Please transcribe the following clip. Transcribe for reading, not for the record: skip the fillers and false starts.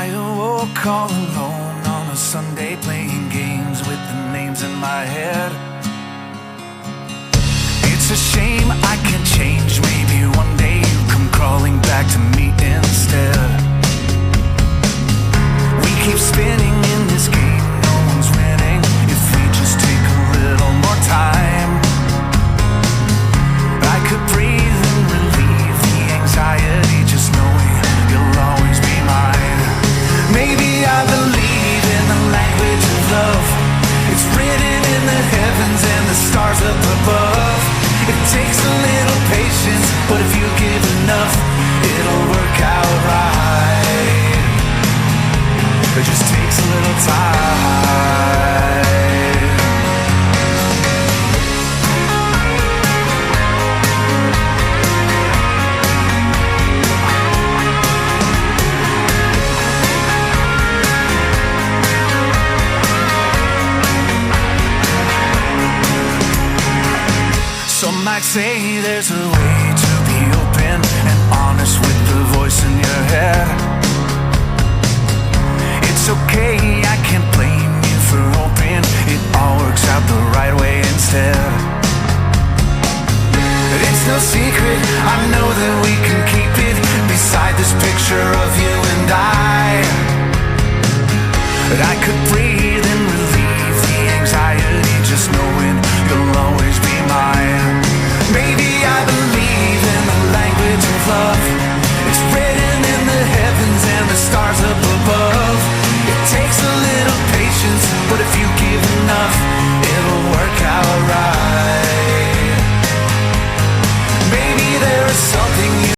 I awoke all alone on a Sunday, playing games with the names in my head. It's a shame I can't change. Maybe one day you come crawling back to me instead. We keep spinning in this game, no one's winning. If we just take a little more time, I could breathe and relieve the anxiety, just knowing you'll always be mine. Maybe I believe in the language of love. It's written in the heavens and the stars up above. It takes a little patience, but if you give enough, it'll work out right. It just takes a little time. Some might say there's a way to be open and honest with the voice in your head. It's okay, I can't blame you for hoping it all works out the right way instead. But it's no secret, I know that we can keep it beside this picture of you and I. But I could breathe